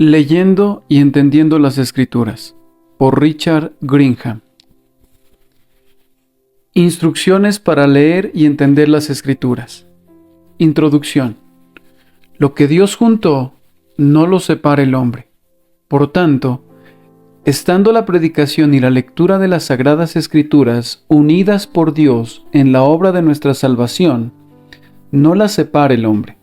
Leyendo y entendiendo las Escrituras, por Richard Greenham. Instrucciones para leer y entender las Escrituras. Introducción. Lo que Dios juntó, no lo separa el hombre. Por tanto, estando la predicación y la lectura de las Sagradas Escrituras unidas por Dios en la obra de nuestra salvación, no las separa el hombre.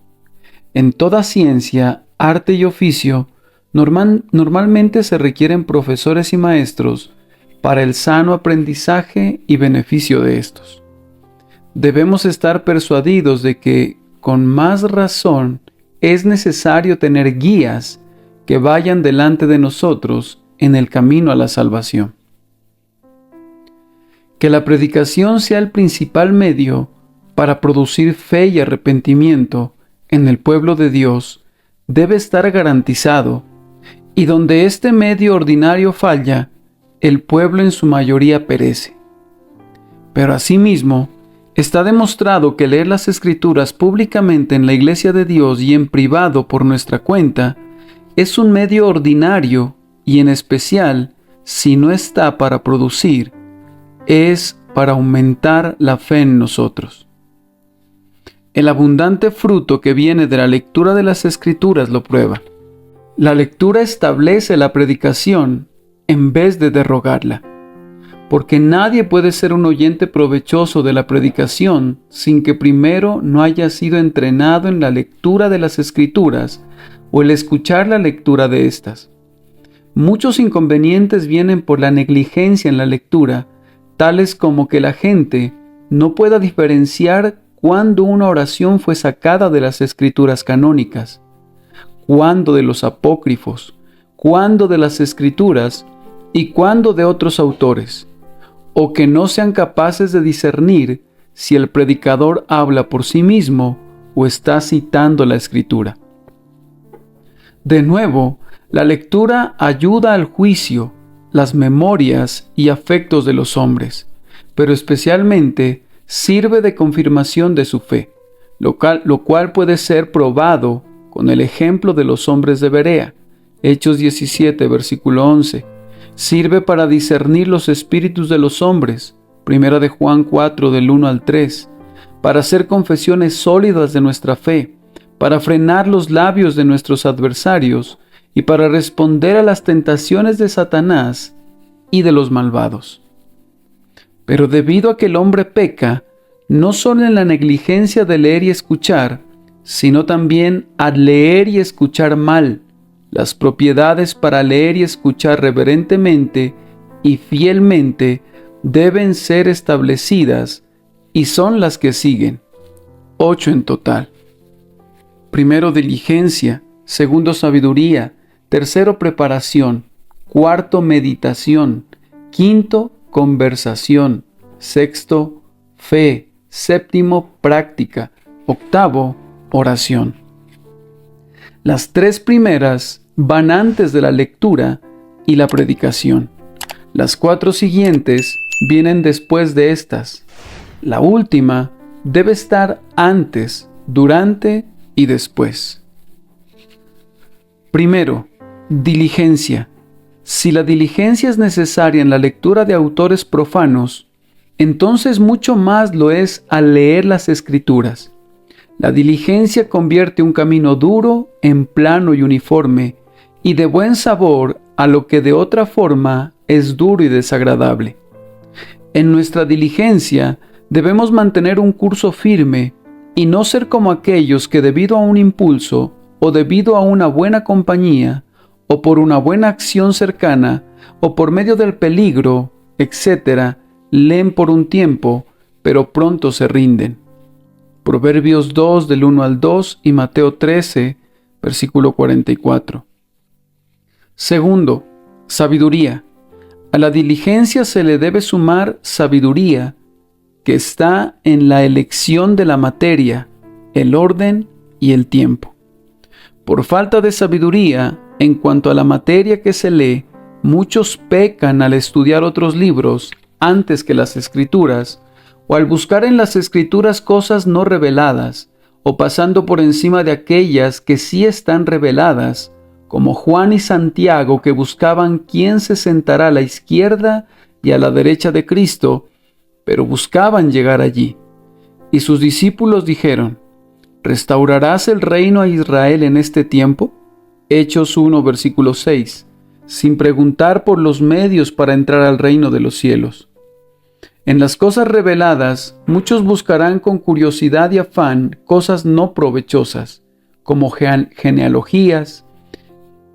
En toda ciencia, arte y oficio, normalmente se requieren profesores y maestros para el sano aprendizaje y beneficio de estos. Debemos estar persuadidos de que, con más razón, es necesario tener guías que vayan delante de nosotros en el camino a la salvación. Que la predicación sea el principal medio para producir fe y arrepentimiento en el pueblo de Dios debe estar garantizado, y donde este medio ordinario falla, el pueblo en su mayoría perece. Pero asimismo, está demostrado que leer las Escrituras públicamente en la Iglesia de Dios y en privado por nuestra cuenta es un medio ordinario y en especial, si no está para producir, es para aumentar la fe en nosotros. El abundante fruto que viene de la lectura de las Escrituras lo prueba. La lectura establece la predicación en vez de derrogarla, porque nadie puede ser un oyente provechoso de la predicación sin que primero no haya sido entrenado en la lectura de las Escrituras o el escuchar la lectura de estas. Muchos inconvenientes vienen por la negligencia en la lectura, tales como que la gente no pueda diferenciar cuándo una oración fue sacada de las Escrituras canónicas, cuándo de los apócrifos, cuándo de las Escrituras y cuándo de otros autores, o que no sean capaces de discernir si el predicador habla por sí mismo o está citando la Escritura. De nuevo, la lectura ayuda al juicio, las memorias y afectos de los hombres, pero especialmente sirve de confirmación de su fe, lo cual puede ser probado con el ejemplo de los hombres de Berea, Hechos 17, versículo 11. Sirve para discernir los espíritus de los hombres, 1 de Juan 4, del 1 al 3, para hacer confesiones sólidas de nuestra fe, para frenar los labios de nuestros adversarios y para responder a las tentaciones de Satanás y de los malvados. Pero debido a que el hombre peca, no solo en la negligencia de leer y escuchar, sino también al leer y escuchar mal, las propiedades para leer y escuchar reverentemente y fielmente deben ser establecidas y son las que siguen, 8 en total. Primero, diligencia; segundo, sabiduría; tercero, preparación; cuarto, meditación; quinto, conversación; sexto, fe; séptimo, práctica; octavo, oración. Las 3 primeras van antes de la lectura y la predicación. Las 4 siguientes vienen después de estas. La última debe estar antes, durante y después. Primero, diligencia. Si la diligencia es necesaria en la lectura de autores profanos, entonces mucho más lo es al leer las Escrituras. La diligencia convierte un camino duro en plano y uniforme, y de buen sabor a lo que de otra forma es duro y desagradable. En nuestra diligencia debemos mantener un curso firme y no ser como aquellos que debido a un impulso o debido a una buena compañía o por una buena acción cercana o por medio del peligro, etc., leen por un tiempo, pero pronto se rinden. Proverbios 2, del 1 al 2 y Mateo 13, versículo 44. Segundo, sabiduría. A la diligencia se le debe sumar sabiduría, que está en la elección de la materia, el orden y el tiempo. Por falta de sabiduría, en cuanto a la materia que se lee, muchos pecan al estudiar otros libros antes que las Escrituras, o al buscar en las Escrituras cosas no reveladas, o pasando por encima de aquellas que sí están reveladas, como Juan y Santiago, que buscaban quién se sentará a la izquierda y a la derecha de Cristo, pero buscaban llegar allí. Y sus discípulos dijeron: ¿restaurarás el reino a Israel en este tiempo? Hechos 1, versículo 6, sin preguntar por los medios para entrar al reino de los cielos. En las cosas reveladas, muchos buscarán con curiosidad y afán cosas no provechosas, como genealogías,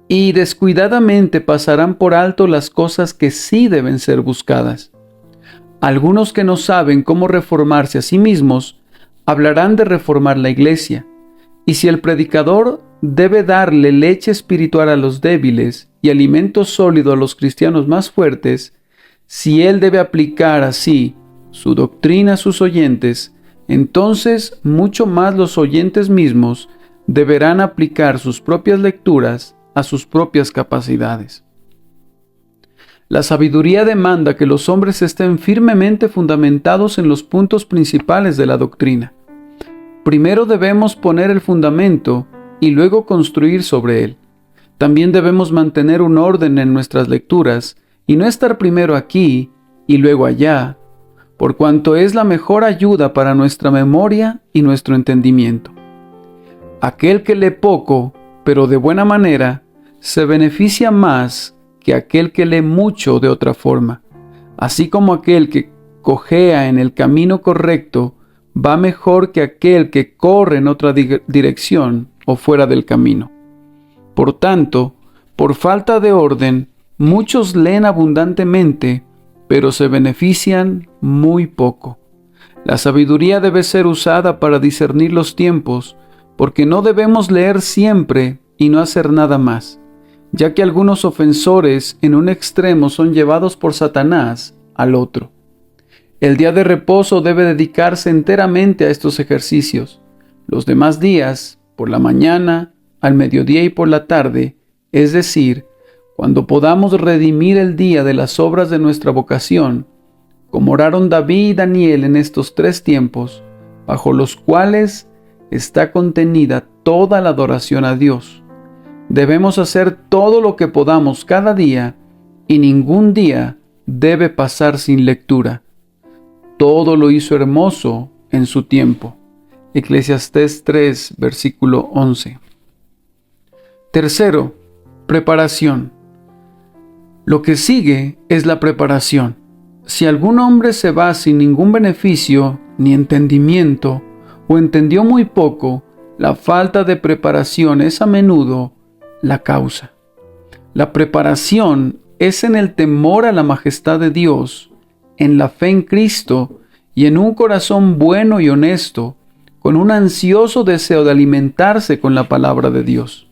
y descuidadamente pasarán por alto las cosas que sí deben ser buscadas. Algunos que no saben cómo reformarse a sí mismos, hablarán de reformar la iglesia, y si el predicador debe darle leche espiritual a los débiles y alimento sólido a los cristianos más fuertes, si él debe aplicar así su doctrina a sus oyentes, entonces mucho más los oyentes mismos deberán aplicar sus propias lecturas a sus propias capacidades. La sabiduría demanda que los hombres estén firmemente fundamentados en los puntos principales de la doctrina. Primero debemos poner el fundamento y luego construir sobre él. También debemos mantener un orden en nuestras lecturas y no estar primero aquí y luego allá, por cuanto es la mejor ayuda para nuestra memoria y nuestro entendimiento. Aquel que lee poco, pero de buena manera, se beneficia más que aquel que lee mucho de otra forma, así como aquel que cojea en el camino correcto va mejor que aquel que corre en otra dirección o fuera del camino. Por tanto, por falta de orden, muchos leen abundantemente, pero se benefician muy poco. La sabiduría debe ser usada para discernir los tiempos, porque no debemos leer siempre y no hacer nada más, ya que algunos ofensores en un extremo son llevados por Satanás al otro. El día de reposo debe dedicarse enteramente a estos ejercicios. Los demás días, por la mañana, al mediodía y por la tarde, es decir, cuando podamos redimir el día de las obras de nuestra vocación, como oraron David y Daniel en estos 3 tiempos, bajo los cuales está contenida toda la adoración a Dios. Debemos hacer todo lo que podamos cada día y ningún día debe pasar sin lectura. Todo lo hizo hermoso en su tiempo. Eclesiastés 3, versículo 11. Tercero, preparación. Lo que sigue es la preparación. Si algún hombre se va sin ningún beneficio ni entendimiento, o entendió muy poco, la falta de preparación es a menudo la causa. La preparación es en el temor a la majestad de Dios, en la fe en Cristo y en un corazón bueno y honesto, con un ansioso deseo de alimentarse con la palabra de Dios.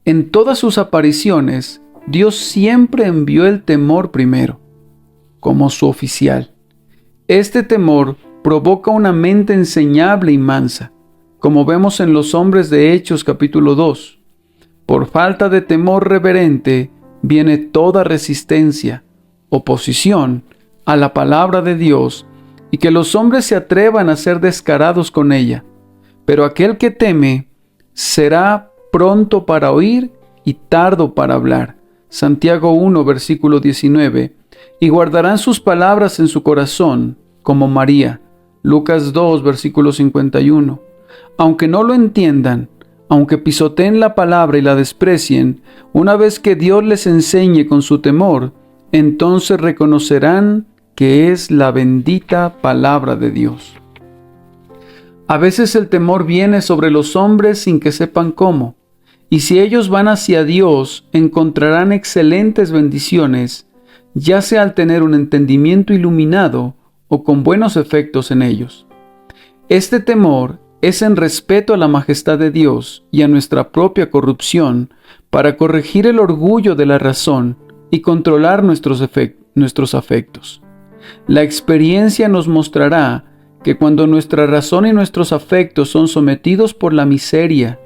En todas sus apariciones, Dios siempre envió el temor primero, como su oficial. Este temor provoca una mente enseñable y mansa, como vemos en los hombres de Hechos capítulo 2. Por falta de temor reverente viene toda resistencia, oposición a la palabra de Dios, y que los hombres se atrevan a ser descarados con ella. Pero aquel que teme será pronto para oír y tardo para hablar. Santiago 1, versículo 19. Y guardarán sus palabras en su corazón, como María. Lucas 2, versículo 51. Aunque no lo entiendan, aunque pisoteen la palabra y la desprecien, una vez que Dios les enseñe con su temor, entonces reconocerán que es la bendita palabra de Dios. A veces el temor viene sobre los hombres sin que sepan cómo, y si ellos van hacia Dios, encontrarán excelentes bendiciones, ya sea al tener un entendimiento iluminado o con buenos efectos en ellos. Este temor es en respeto a la majestad de Dios y a nuestra propia corrupción, para corregir el orgullo de la razón y controlar nuestros afectos. La experiencia nos mostrará que cuando nuestra razón y nuestros afectos son sometidos por la miseria,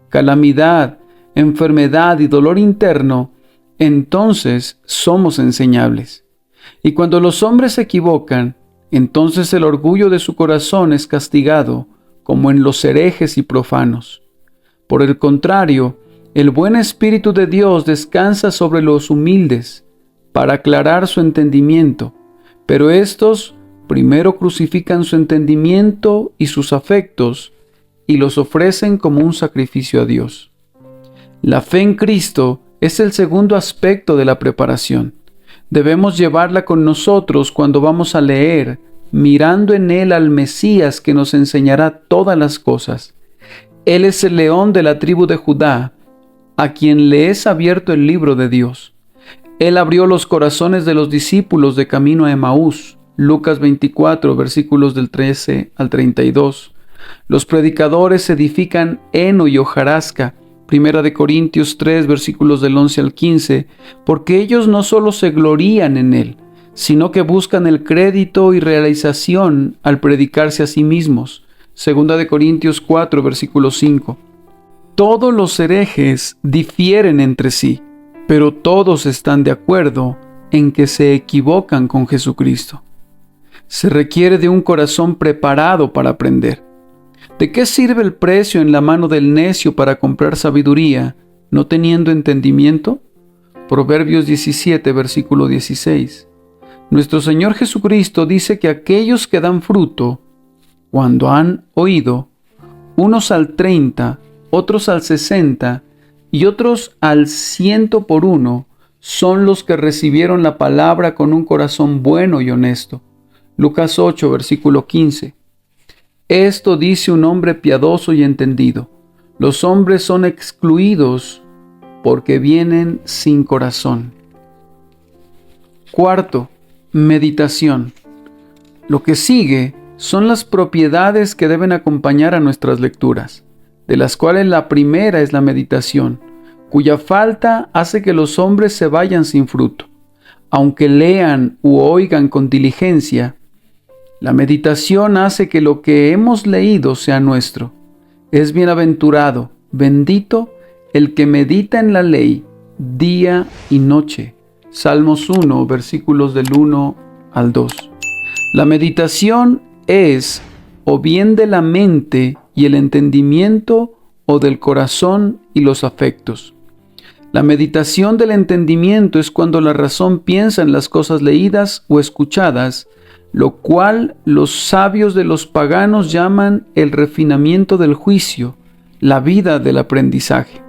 calamidad, enfermedad y dolor interno, entonces somos enseñables. Y cuando los hombres se equivocan, entonces el orgullo de su corazón es castigado, como en los herejes y profanos. Por el contrario, El buen Espíritu de Dios descansa sobre los humildes para aclarar su entendimiento, pero estos primero crucifican su entendimiento y sus afectos y los ofrecen como un sacrificio a Dios. La fe en Cristo es el segundo aspecto de la preparación. Debemos llevarla con nosotros cuando vamos a leer, mirando en Él al Mesías que nos enseñará todas las cosas. Él es el león de la tribu de Judá, a quien le es abierto el libro de Dios. Él abrió los corazones de los discípulos de camino a Emaús. Lucas 24, versículos del 13 al 32. Los predicadores edifican heno y hojarasca. Primera de Corintios 3, versículos del 11 al 15, porque ellos no solo se glorían en él, sino que buscan el crédito y realización al predicarse a sí mismos. Segunda de Corintios 4, versículo 5. Todos los herejes difieren entre sí, pero todos están de acuerdo en que se equivocan con Jesucristo. Se requiere de un corazón preparado para aprender. ¿De qué sirve el precio en la mano del necio para comprar sabiduría, no teniendo entendimiento? Proverbios 17, versículo 16. Nuestro Señor Jesucristo dice que aquellos que dan fruto, cuando han oído, unos al 30, otros al 60 y otros al 100 por uno, son los que recibieron la palabra con un corazón bueno y honesto. Lucas 8, versículo 15. Esto dice un hombre piadoso y entendido. Los hombres son excluidos porque vienen sin corazón. Cuarto, meditación. Lo que sigue son las propiedades que deben acompañar a nuestras lecturas, de las cuales la primera es la meditación, cuya falta hace que los hombres se vayan sin fruto. Aunque lean u oigan con diligencia, la meditación hace que lo que hemos leído sea nuestro. Es bienaventurado, bendito, el que medita en la ley día y noche. Salmos 1, versículos del 1 al 2. La meditación es o bien de la mente y el entendimiento o del corazón y los afectos. La meditación del entendimiento es cuando la razón piensa en las cosas leídas o escuchadas, lo cual los sabios de los paganos llaman el refinamiento del juicio, la vida del aprendizaje.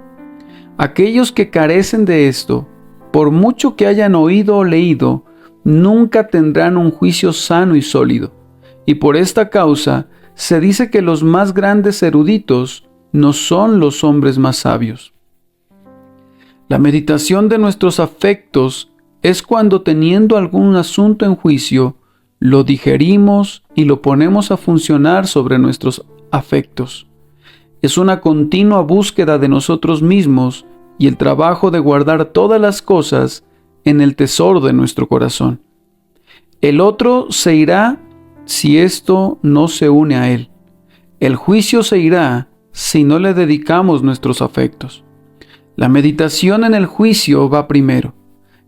Aquellos que carecen de esto, por mucho que hayan oído o leído, nunca tendrán un juicio sano y sólido. Y por esta causa se dice que los más grandes eruditos no son los hombres más sabios. La meditación de nuestros afectos es cuando, teniendo algún asunto en juicio, lo digerimos y lo ponemos a funcionar sobre nuestros afectos. Es una continua búsqueda de nosotros mismos y el trabajo de guardar todas las cosas en el tesoro de nuestro corazón. El otro se irá si esto no se une a él. El juicio se irá si no le dedicamos nuestros afectos. La meditación en el juicio va primero.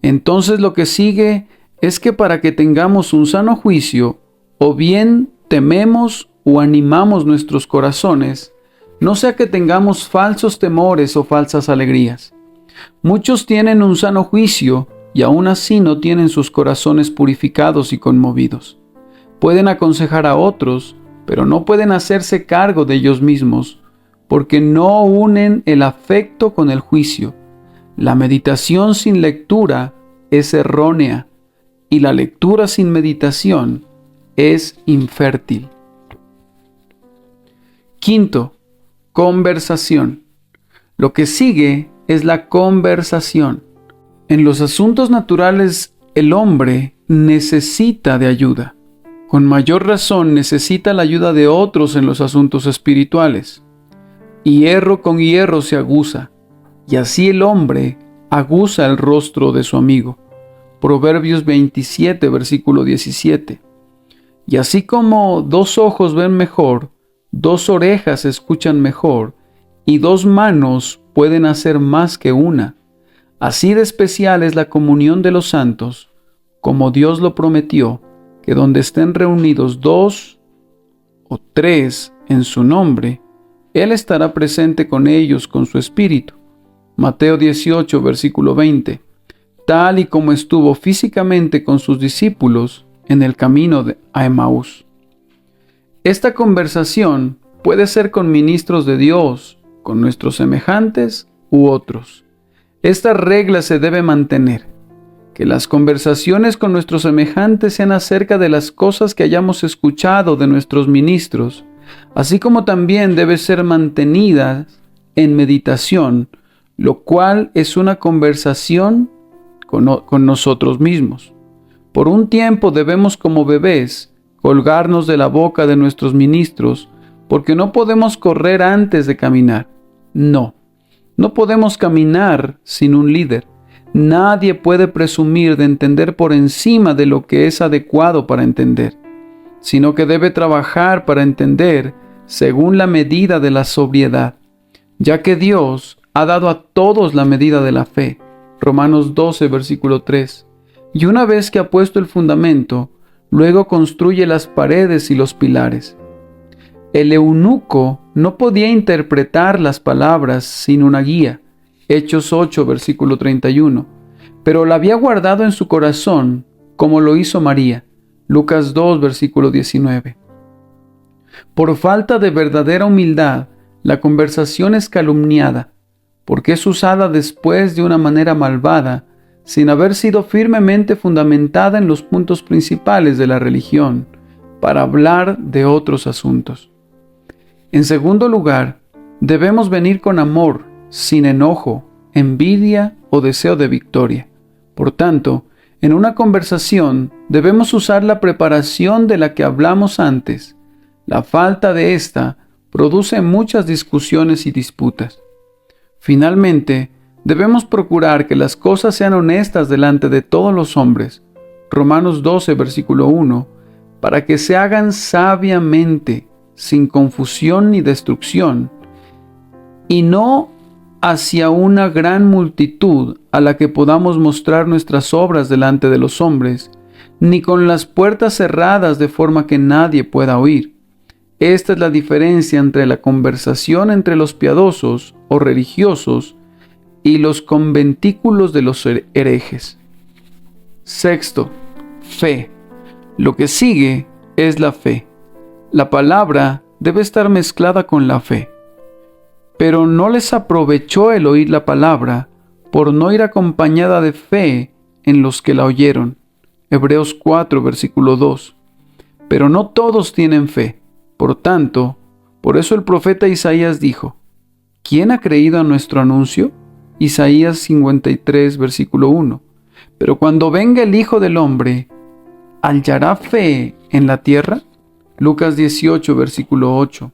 Entonces lo que sigue es que para que tengamos un sano juicio, o bien tememos o animamos nuestros corazones, no sea que tengamos falsos temores o falsas alegrías. Muchos tienen un sano juicio y aún así no tienen sus corazones purificados y conmovidos. Pueden aconsejar a otros, pero no pueden hacerse cargo de ellos mismos, porque no unen el afecto con el juicio. La meditación sin lectura es errónea, y la lectura sin meditación es infértil. Quinto, conversación. Lo que sigue es la conversación. En los asuntos naturales, el hombre necesita de ayuda. Con mayor razón necesita la ayuda de otros en los asuntos espirituales. Hierro con hierro se aguza, y así el hombre aguza el rostro de su amigo. Proverbios 27, versículo 17. Y así como 2 ojos ven mejor, 2 orejas escuchan mejor, y 2 manos pueden hacer más que una, así de especial es la comunión de los santos, como Dios lo prometió, que donde estén reunidos 2 o 3 en su nombre, Él estará presente con ellos con su espíritu. Mateo 18, versículo 20, tal y como estuvo físicamente con sus discípulos en el camino a Emaús. Esta conversación puede ser con ministros de Dios, con nuestros semejantes u otros. Esta regla se debe mantener, que las conversaciones con nuestros semejantes sean acerca de las cosas que hayamos escuchado de nuestros ministros, así como también debe ser mantenida en meditación, lo cual es una conversación con nosotros mismos. Por un tiempo debemos, como bebés, colgarnos de la boca de nuestros ministros, porque no podemos correr antes de caminar. No podemos caminar sin un líder. Nadie puede presumir de entender por encima de lo que es adecuado para entender, sino que debe trabajar para entender según la medida de la sobriedad, ya que Dios ha dado a todos la medida de la fe. Romanos 12, versículo 3. Y una vez que ha puesto el fundamento, luego construye las paredes y los pilares. El eunuco no podía interpretar las palabras sin una guía. Hechos 8, versículo 31. Pero la había guardado en su corazón, como lo hizo María. Lucas 2, versículo 19. Por falta de verdadera humildad, la conversación es calumniada, porque es usada después de una manera malvada, sin haber sido firmemente fundamentada en los puntos principales de la religión, para hablar de otros asuntos. En segundo lugar, debemos venir con amor, sin enojo, envidia o deseo de victoria. Por tanto, en una conversación debemos usar la preparación de la que hablamos antes. La falta de esta produce muchas discusiones y disputas. Finalmente, debemos procurar que las cosas sean honestas delante de todos los hombres. Romanos 12, versículo 1, para que se hagan sabiamente, sin confusión ni destrucción, y no hacia una gran multitud a la que podamos mostrar nuestras obras delante de los hombres, ni con las puertas cerradas de forma que nadie pueda oír. Esta es la diferencia entre la conversación entre los piadosos o religiosos y los conventículos de los herejes. Sexto, fe. Lo que sigue es la fe. La palabra debe estar mezclada con la fe. Pero no les aprovechó el oír la palabra por no ir acompañada de fe en los que la oyeron. Hebreos 4, versículo 2. Pero no todos tienen fe. Por tanto, por eso el profeta Isaías dijo: ¿quién ha creído a nuestro anuncio? Isaías 53, versículo 1. Pero cuando venga el Hijo del Hombre, ¿hallará fe en la tierra? Lucas 18, versículo 8.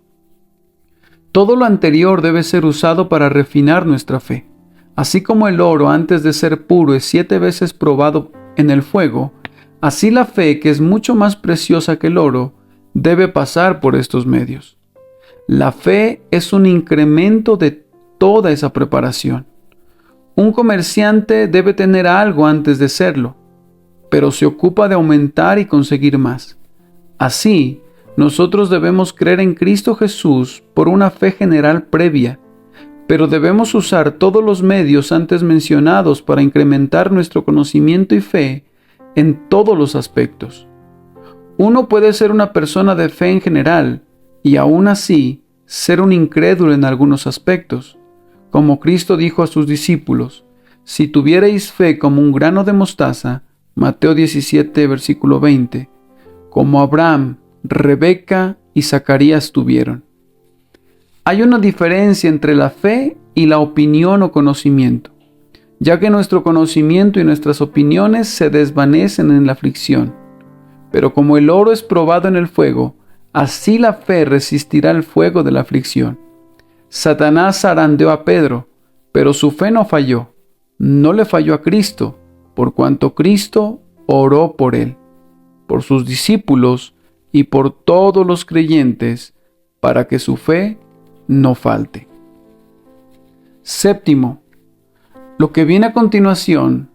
Todo lo anterior debe ser usado para refinar nuestra fe. Así como el oro antes de ser puro es 7 veces probado en el fuego, así la fe, que es mucho más preciosa que el oro, debe pasar por estos medios. La fe es un incremento de toda esa preparación. Un comerciante debe tener algo antes de serlo, pero se ocupa de aumentar y conseguir más. Así, nosotros debemos creer en Cristo Jesús por una fe general previa, pero debemos usar todos los medios antes mencionados para incrementar nuestro conocimiento y fe en todos los aspectos. Uno puede ser una persona de fe en general y aún así ser un incrédulo en algunos aspectos. Como Cristo dijo a sus discípulos: si tuvierais fe como un grano de mostaza, Mateo 17, versículo 20, como Abraham, Rebeca y Zacarías tuvieron. Hay una diferencia entre la fe y la opinión o conocimiento, ya que nuestro conocimiento y nuestras opiniones se desvanecen en la aflicción. Pero como el oro es probado en el fuego, así la fe resistirá el fuego de la aflicción. Satanás zarandeó a Pedro, pero su fe no falló. No le falló a Cristo, por cuanto Cristo oró por él, por sus discípulos y por todos los creyentes, para que su fe no falte. Séptimo, lo que viene a continuación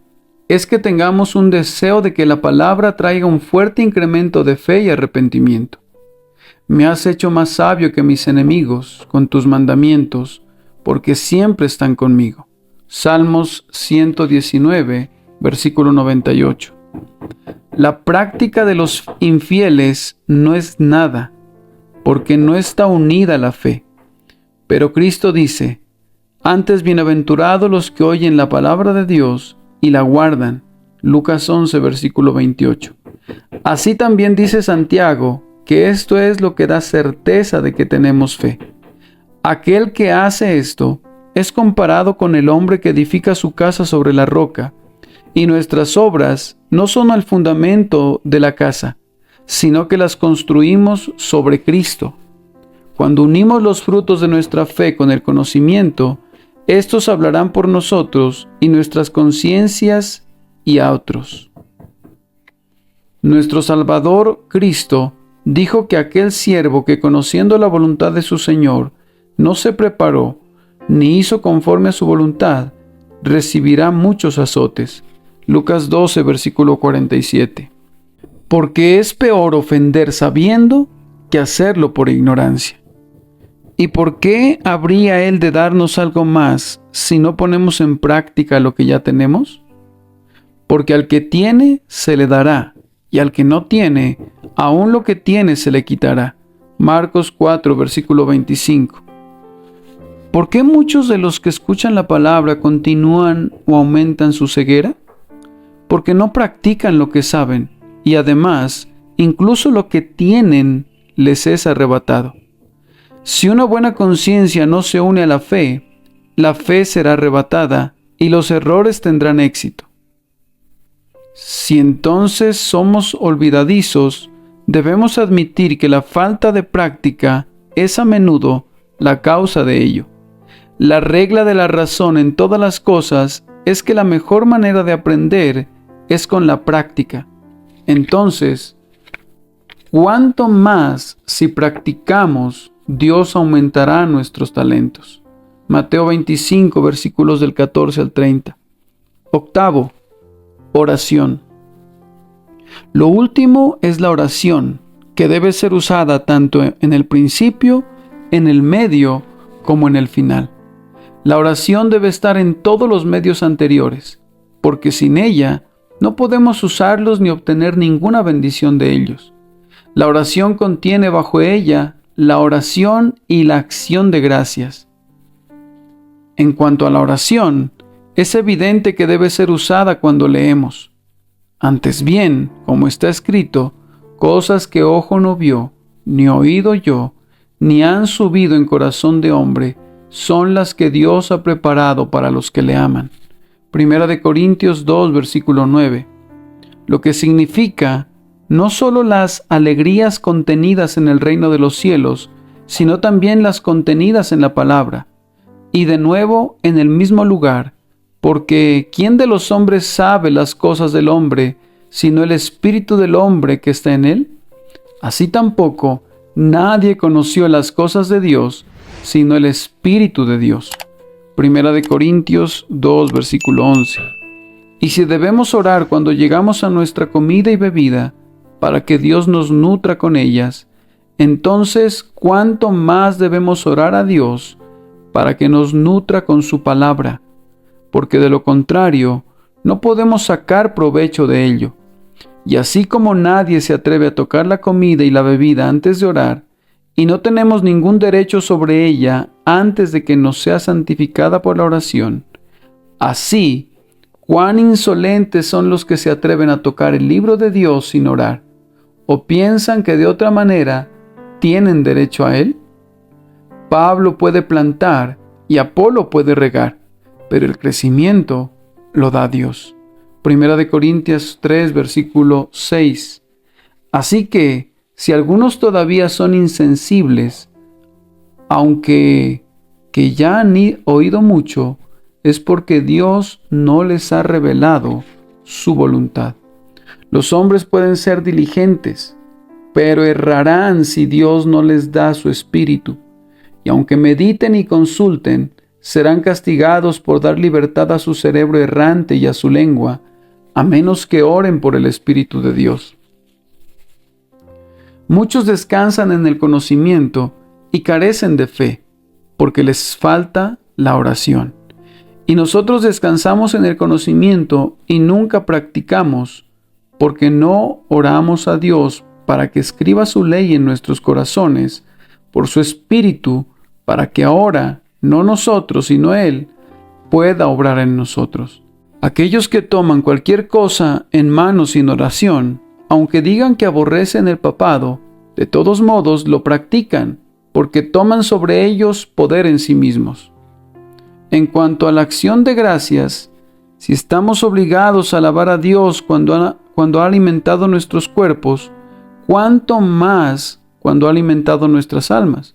es que tengamos un deseo de que la palabra traiga un fuerte incremento de fe y arrepentimiento. Me has hecho más sabio que mis enemigos con tus mandamientos, porque siempre están conmigo. Salmos 119, versículo 98. La práctica de los infieles no es nada, porque no está unida a la fe. Pero Cristo dice: antes bienaventurados los que oyen la palabra de Dios y la guardan. Lucas 11, versículo 28. Así también dice Santiago que esto es lo que da certeza de que tenemos fe. Aquel que hace esto es comparado con el hombre que edifica su casa sobre la roca, y nuestras obras no son al fundamento de la casa, sino que las construimos sobre Cristo. Cuando unimos los frutos de nuestra fe con el conocimiento, estos hablarán por nosotros y nuestras conciencias y a otros. Nuestro Salvador Cristo dijo que aquel siervo que, conociendo la voluntad de su Señor, no se preparó ni hizo conforme a su voluntad, recibirá muchos azotes. Lucas 12, versículo 47. Porque es peor ofender sabiendo que hacerlo por ignorancia. ¿Y por qué habría Él de darnos algo más si no ponemos en práctica lo que ya tenemos? Porque al que tiene se le dará, y al que no tiene, aún lo que tiene se le quitará. Marcos 4, versículo 25. ¿Por qué muchos de los que escuchan la palabra continúan o aumentan su ceguera? Porque no practican lo que saben, y además, incluso lo que tienen les es arrebatado. Si una buena conciencia no se une a la fe será arrebatada y los errores tendrán éxito. Si entonces somos olvidadizos, debemos admitir que la falta de práctica es a menudo la causa de ello. La regla de la razón en todas las cosas es que la mejor manera de aprender es con la práctica. Entonces, ¿cuánto más si practicamos, Dios aumentará nuestros talentos? Mateo 25, versículos del 14 al 30. Octavo, oración. Lo último es la oración, que debe ser usada tanto en el principio, en el medio, como en el final. La oración debe estar en todos los medios anteriores, porque sin ella no podemos usarlos ni obtener ninguna bendición de ellos. La oración contiene bajo ella la oración y la acción de gracias. En cuanto a la oración, es evidente que debe ser usada cuando leemos. Antes bien, como está escrito, cosas que ojo no vio, ni oído oyó, ni han subido en corazón de hombre, son las que Dios ha preparado para los que le aman. Primera de Corintios 2, versículo 9. Lo que significa no solo las alegrías contenidas en el reino de los cielos, sino también las contenidas en la palabra. Y de nuevo en el mismo lugar, porque ¿quién de los hombres sabe las cosas del hombre, sino el espíritu del hombre que está en él? Así tampoco nadie conoció las cosas de Dios, sino el Espíritu de Dios. Primera de Corintios 2, versículo 11. Y si debemos orar cuando llegamos a nuestra comida y bebida, para que Dios nos nutra con ellas, entonces ¿cuánto más debemos orar a Dios para que nos nutra con su palabra? Porque de lo contrario, no podemos sacar provecho de ello. Y así como nadie se atreve a tocar la comida y la bebida antes de orar, y no tenemos ningún derecho sobre ella antes de que nos sea santificada por la oración, así, cuán insolentes son los que se atreven a tocar el libro de Dios sin orar, o piensan que de otra manera tienen derecho a él. Pablo puede plantar y Apolo puede regar, pero el crecimiento lo da Dios. Primera de Corintios 3, versículo 6. Así que, si algunos todavía son insensibles, aunque que ya han oído mucho, es porque Dios no les ha revelado su voluntad. Los hombres pueden ser diligentes, pero errarán si Dios no les da su espíritu. Y aunque mediten y consulten, serán castigados por dar libertad a su cerebro errante y a su lengua, a menos que oren por el Espíritu de Dios. Muchos descansan en el conocimiento y carecen de fe, porque les falta la oración. Y nosotros descansamos en el conocimiento y nunca practicamos, porque no oramos a Dios para que escriba su ley en nuestros corazones, por su Espíritu, para que ahora, no nosotros, sino Él, pueda obrar en nosotros. Aquellos que toman cualquier cosa en mano sin oración, aunque digan que aborrecen el papado, de todos modos lo practican, porque toman sobre ellos poder en sí mismos. En cuanto a la acción de gracias, si estamos obligados a alabar a Dios cuando ha alimentado nuestros cuerpos, ¿cuánto más cuando ha alimentado nuestras almas?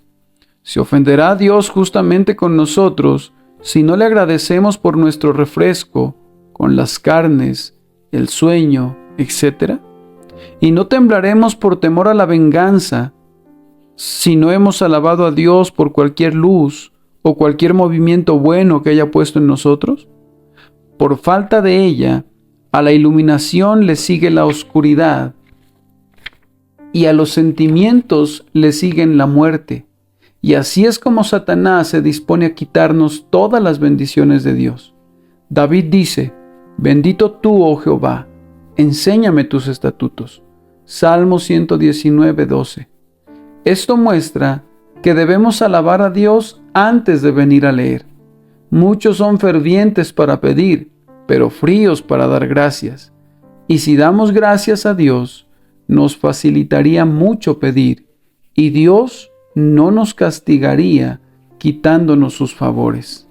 ¿Se ofenderá a Dios justamente con nosotros si no le agradecemos por nuestro refresco, con las carnes, el sueño, etc.? ¿Y no temblaremos por temor a la venganza si no hemos alabado a Dios por cualquier luz o cualquier movimiento bueno que haya puesto en nosotros? Por falta de ella, a la iluminación le sigue la oscuridad, y a los sentimientos le siguen la muerte. Y así es como Satanás se dispone a quitarnos todas las bendiciones de Dios. David dice: bendito tú, oh Jehová, enséñame tus estatutos. Salmo 119, 12. Esto muestra que debemos alabar a Dios antes de venir a leer. Muchos son fervientes para pedir, pero fríos para dar gracias. Y si damos gracias a Dios, nos facilitaría mucho pedir, y Dios no nos castigaría quitándonos sus favores.